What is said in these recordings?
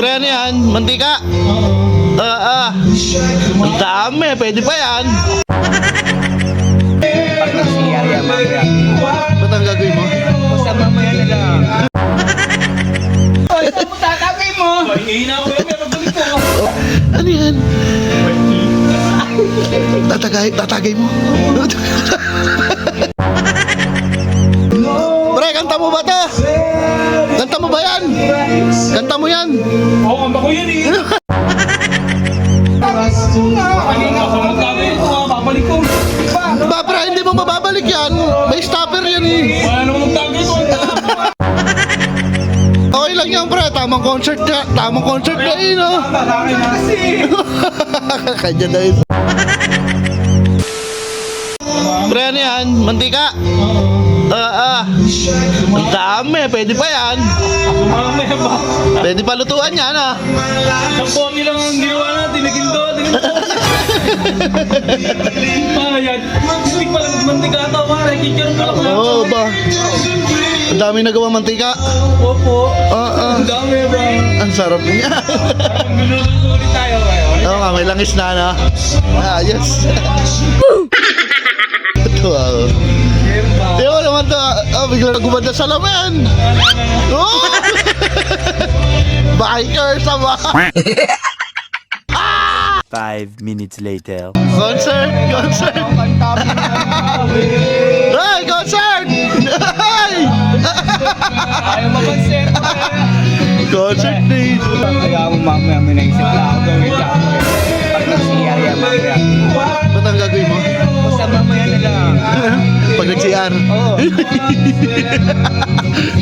Pre, ano yan? Mantika? Ang dami. Pwede pa yan. Pag nag-CR yan, mamaya. Ba't ang gagawin mo? Basta mamaya na lang. Oy, saan mo tatapin mo? Hihina ko yan, pero galit ko. Ano yan? Tatagay mo. Pre, kanta mo ba to? Kanta mo ba yan? Kanta mo yan. Oo, kanta ko yan eh. Kanina ka magkabay ito ha, babalik ko. Ba, pre, hindi mo mababalik yan. May stopper yan eh. Wala naman magkabay ko. Okay lang yan, pre. Tamang concert ka. Tamang concert ka eh, no? Lalaki na kasi. Kanya na yun. Pre, ano yan? Mantika? Ang dami. Pwede pa yan. Mamaya ba? Pwede pa lutuan yan, ah. Isang pony lang ang ginawa natin, naginto. Ayan, hindi pa lang mantika ito, pare. Kikirong ka lang. Oo ba? Ang dami nagawa mantika. Opo. Ang dami ba? Ang sarap niya. Ulit tayo ngayon. Oo nga, may langis na, no? Yes. Ito, ako. Di mo naman to, bigla nagumanda sa laman. Oh! Bikers, ama. 5 minutes later. Concert! Hey, concert! Hey! Ayaw makonserto. Concert days. Kaya mo mamaya may naisip na ako gawin dyan. Pag nag-CR yan, mamaya. Ba't ang gagawin mo? Basta mamaya na lang. Pag nag-CR. Oo.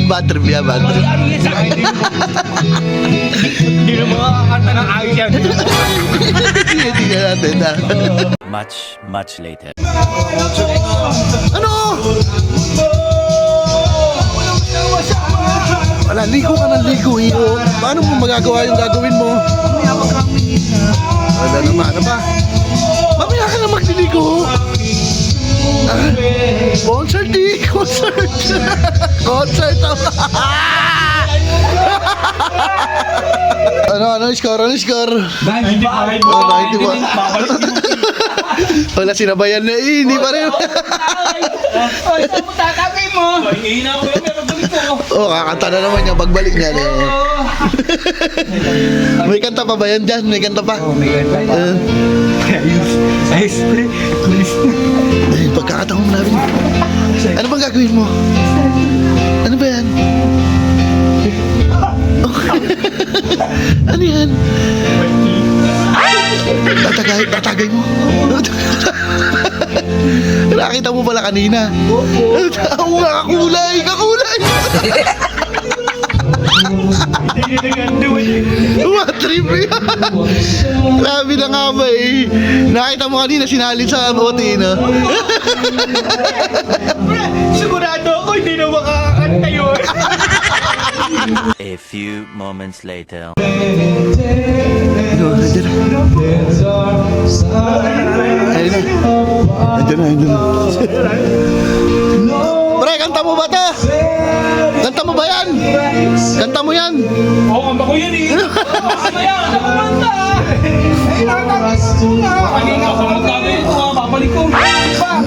Bad trip yan, bad trip. Ano yan sa akin? Hindi na makakanta ng ayos yan. Hindi ka natin, ha? Much later. Ano? Wala, ligo ka ng ligo, iyo. Paano mo magagawa yung gagawin mo? Wala naman, ano ba? Mamaya ka na magliligo. Concert eh, concert. Concert. Ano score? Oh, 90 ba? Wala, sinabayan na eh, hindi pa rin. Oy, saan mo tatapin mo? Hihina ko yan, pero galit ko. Oh, kakanta na naman niya, pagbalik niya. May kanta pa ba yan dyan? May kanta pa? Oh, may ganda pa. Ayos, pre. Pagkakataon mo namin. Ano bang gagawin mo? Ano ba yan? Ano yan? Tatagay mo. Nakita mo pala kanina. Oo nga, kakulay. What trip yan? Grabe na nga ba eh. Nakita mo kanina sinalin sa bote, no? Sigurado ako, hindi na makakanta yun. A few moments later. Nandiyan na. Pre, kanta mo ba to? Kanta mo ba yan? Kanta mo yan? Oo, kanta ko yan eh. Mamaya, nakumanta. Kanina ka magkabay ito ha, babalik ko.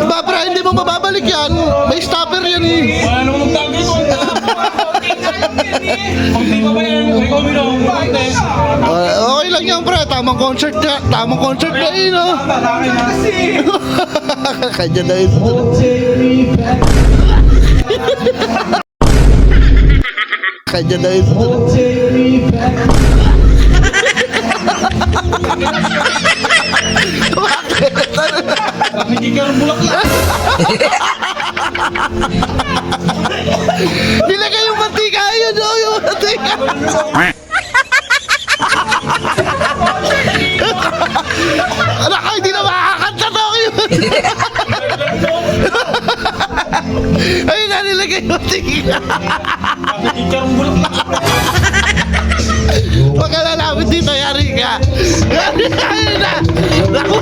Ba, pre, hindi mo mababalik yan. May stopper yan eh. Wala naman magkabay ito. Pag di pa ba yan, ikaw minawag. Okay lang yan, pre. Tamang concert ka. Tamang concert ka eh, no? Lalaki na kasi. Kanya na yun. Kanya na yun. Hindi ka rin bulak-lak. Nilagay yung mantika. Ayun, oh, yung mantika. Anak, hindi na makakanta to. Ayun na, nilagay yung mantika. Hindi ka rin bulak-lak. Pagka lalapit dito, yari ka. Ayun na. Naku.